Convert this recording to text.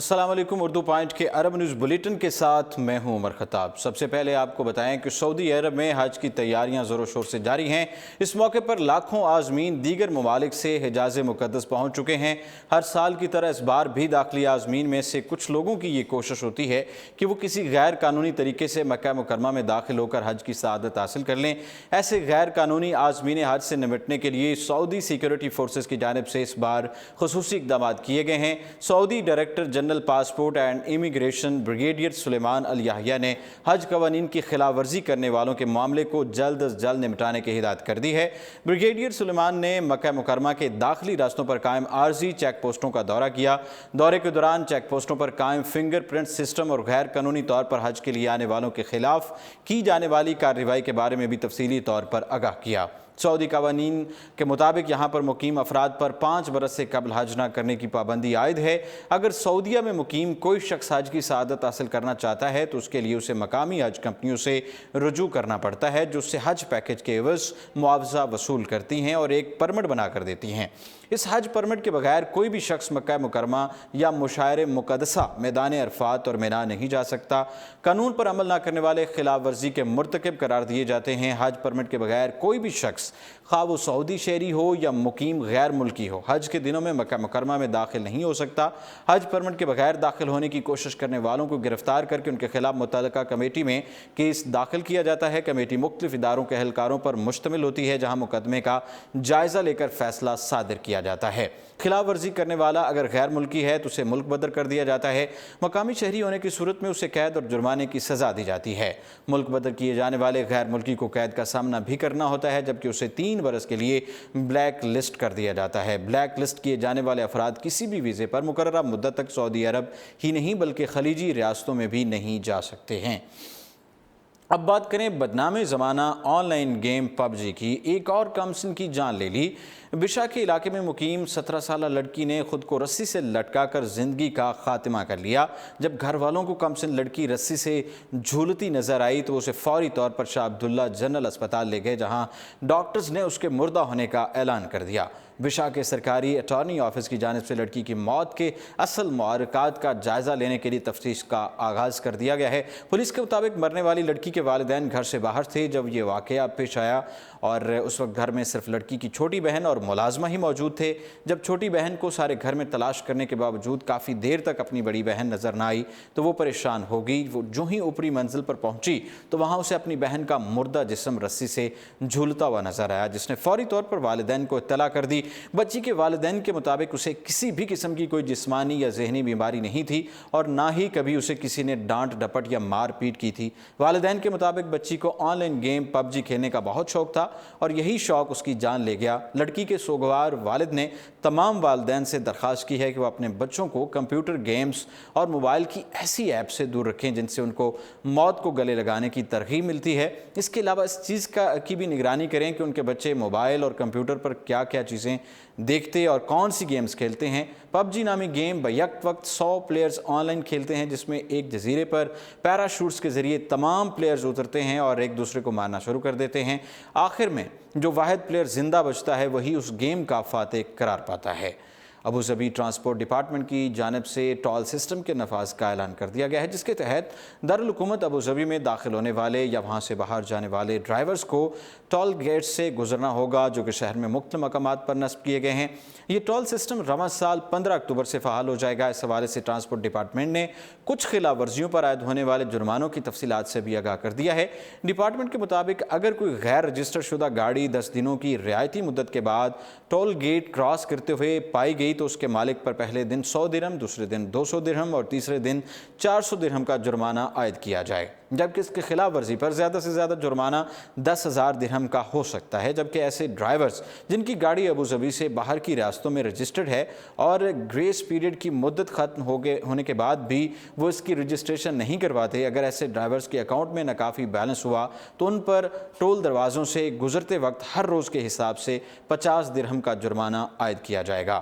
السلام علیکم۔ اردو پوائنٹ کے عرب نیوز بلیٹن کے ساتھ میں ہوں عمر خطاب۔ سب سے پہلے آپ کو بتائیں کہ سعودی عرب میں حج کی تیاریاں زور و شور سے جاری ہیں۔ اس موقع پر لاکھوں عازمین دیگر ممالک سے حجاز مقدس پہنچ چکے ہیں۔ ہر سال کی طرح اس بار بھی داخلی عازمین میں سے کچھ لوگوں کی یہ کوشش ہوتی ہے کہ وہ کسی غیر قانونی طریقے سے مکہ مکرمہ میں داخل ہو کر حج کی سعادت حاصل کر لیں۔ ایسے غیر قانونی عازمین حج سے نمٹنے کے لیے سعودی سیکیورٹی فورسز کی جانب سے اس بار خصوصی اقدامات کیے گئے ہیں۔ سعودی director general passport and immigration brigadier سلیمان الیحییٰ نے حج قوانین کی خلاف ورزی کرنے والوں کے معاملے کو جلد از جلد نمٹانے کی ہدایت کر دی ہے۔ بریگیڈیئر سلیمان نے مکہ مکرمہ کے داخلی راستوں پر قائم عارضی چیک پوسٹوں کا دورہ کیا۔ دورے کے دوران چیک پوسٹوں پر قائم فنگر پرنٹ سسٹم اور غیر قانونی طور پر حج کے لیے آنے والوں کے خلاف کی جانے والی کارروائی کے بارے میں بھی تفصیلی طور پر آگاہ کیا۔ سعودی قوانین کے مطابق یہاں پر مقیم افراد پر 5 برس سے قبل حج نہ کرنے کی پابندی عائد ہے۔ اگر سعودیہ میں مقیم کوئی شخص حج کی سعادت حاصل کرنا چاہتا ہے تو اس کے لیے اسے مقامی حج کمپنیوں سے رجوع کرنا پڑتا ہے، جو اس سے حج پیکج کے عوض معاوضہ وصول کرتی ہیں اور ایک پرمٹ بنا کر دیتی ہیں۔ اس حج پرمٹ کے بغیر کوئی بھی شخص مکہ مکرمہ یا مشاعر مقدسہ میدان عرفات اور مینا نہیں جا سکتا۔ قانون پر عمل نہ کرنے والے خلاف ورزی کے مرتکب قرار دیے جاتے ہیں۔ حج پرمٹ کے بغیر کوئی بھی شخص خواہ وہ سعودی شہری ہو یا مقیم غیر ملکی ہو حج کے دنوں میں مکہ مکرمہ میں داخل نہیں ہو سکتا۔ حج پرمٹ کے بغیر داخل ہونے کی کوشش کرنے والوں کو گرفتار کر کے ان کے خلاف متعلقہ کمیٹی میں کیس داخل کیا جاتا ہے۔ کمیٹی مختلف اداروں کے اہلکاروں پر مشتمل ہوتی ہے جہاں مقدمے کا جائزہ لے کر فیصلہ صادر کیا جاتا ہے۔ خلاف ورزی کرنے والا اگر غیر ملکی ہے تو اسے ملک بدر کر دیا جاتا ہے۔ مقامی شہری ہونے کی صورت میں اسے قید اور جرمانے کی سزا دی جاتی ہے۔ ملک بدر کیے جانے والے غیر ملکی کو قید کا سامنا بھی کرنا ہوتا ہے، جبکہ اسے 3 برس کے لیے بلیک لسٹ کر دیا جاتا ہے۔ بلیک لسٹ کیے جانے والے افراد کسی بھی ویزے پر مقررہ مدت تک سعودی عرب ہی نہیں بلکہ خلیجی ریاستوں میں بھی نہیں جا سکتے ہیں۔ اب بات کریں بدنام زمانہ آن لائن گیم پب جی کی۔ ایک اور کمسن کی جان لے لی۔ بشا کے علاقے میں مقیم 17 سالہ لڑکی نے خود کو رسی سے لٹکا کر زندگی کا خاتمہ کر لیا۔ جب گھر والوں کو کمسن لڑکی رسی سے جھولتی نظر آئی تو اسے فوری طور پر شاہ عبداللہ جنرل اسپتال لے گئے، جہاں ڈاکٹرز نے اس کے مردہ ہونے کا اعلان کر دیا۔ بشا کے سرکاری اٹارنی آفس کی جانب سے لڑکی کی موت کے اصل محرکات کا جائزہ لینے کے لیے تفتیش کا آغاز کر دیا گیا ہے۔ پولیس کے مطابق مرنے والی لڑکی کے والدین گھر سے باہر تھے جب یہ واقعہ پیش آیا اور اس وقت گھر میں صرف لڑکی کی چھوٹی بہن اور ملازمہ ہی موجود تھے۔ جب چھوٹی بہن کو سارے گھر میں تلاش کرنے کے باوجود کافی دیر تک اپنی بڑی بہن نظر نہ آئی تو وہ پریشان ہو گئی۔ وہ جو ہی اوپری منزل پر پہنچی تو وہاں اسے اپنی بہن کا مردہ جسم رسی سے جھولتا ہوا نظر آیا، جس نے فوری طور پر والدین کو اطلاع کر دی۔ بچی کے والدین کے مطابق اسے کسی بھی قسم کی کوئی جسمانی یا ذہنی بیماری نہیں تھی اور نہ ہی کبھی اسے کسی نے ڈانٹ ڈپٹ یا مار پیٹ کی تھی۔ والدین کے مطابق بچی کو آن لائن گیم پب جی کھیلنے کا بہت شوق تھا اور یہی شوق اس کی جان لے گیا۔ لڑکی کے سوگوار والد نے تمام والدین سے درخواست کی ہے کہ وہ اپنے بچوں کو کمپیوٹر گیمز اور موبائل کی ایسی ایپ سے دور رکھیں جن سے ان کو موت کو گلے لگانے کی ترغیب ملتی ہے۔ اس کے علاوہ اس چیز کی بھی نگرانی کریں کہ ان کے بچے موبائل اور کمپیوٹر پر کیا کیا چیزیں دیکھتے اور کون سی گیمز کھیلتے ہیں۔ پب جی نامی گیم بیک وقت 100 پلیئرز آن لائن کھیلتے ہیں، جس میں ایک جزیرے پر پیراشوٹس کے ذریعے تمام پلیئرز اترتے ہیں اور ایک دوسرے کو مارنا شروع کر دیتے ہیں۔ آخر میں جو واحد پلیئر زندہ بچتا ہے وہی اس گیم کا فاتح قرار پاتا ہے۔ ابوظبی ٹرانسپورٹ ڈپارٹمنٹ کی جانب سے ٹول سسٹم کے نفاذ کا اعلان کر دیا گیا ہے، جس کے تحت دارالحکومت ابوظبی میں داخل ہونے والے یا وہاں سے باہر جانے والے ڈرائیورز کو ٹول گیٹ سے گزرنا ہوگا، جو کہ شہر میں مختلف مقامات پر نصب کیے گئے ہیں۔ یہ ٹول سسٹم رواں سال 15 اکتوبر سے فعال ہو جائے گا۔ اس حوالے سے ٹرانسپورٹ ڈپارٹمنٹ نے کچھ خلاف ورزیوں پر عائد ہونے والے جرمانوں کی تفصیلات سے بھی آگاہ کر دیا ہے۔ ڈپارٹمنٹ کے مطابق اگر کوئی غیر رجسٹر شدہ گاڑی 10 دنوں کی رعایتی مدت کے بعد ٹول گیٹ کراس کرتے ہوئے پائی گئی تو اس کے مالک پر پہلے دن 100 درہم، دوسرے دن 200 درہم اور تیسرے دن 400 درہم کا جرمانہ عائد کیا جائے، جبکہ اس کی خلاف ورزی پر زیادہ سے زیادہ جرمانہ 10,000 درہم کا ہو سکتا ہے۔ جبکہ ایسے ڈرائیورز جن کی گاڑی ابوظبی سے باہر کی ریاستوں میں رجسٹرڈ ہے اور گریس پیریڈ کی مدت ختم ہونے کے بعد بھی وہ اس کی رجسٹریشن نہیں کرواتے، اگر ایسے ڈرائیورز کے اکاؤنٹ میں ناکافی بیلنس ہوا تو ان پر ٹول دروازوں سے گزرتے وقت ہر روز کے حساب سے 50 درہم کا جرمانہ عائد کیا جائے گا۔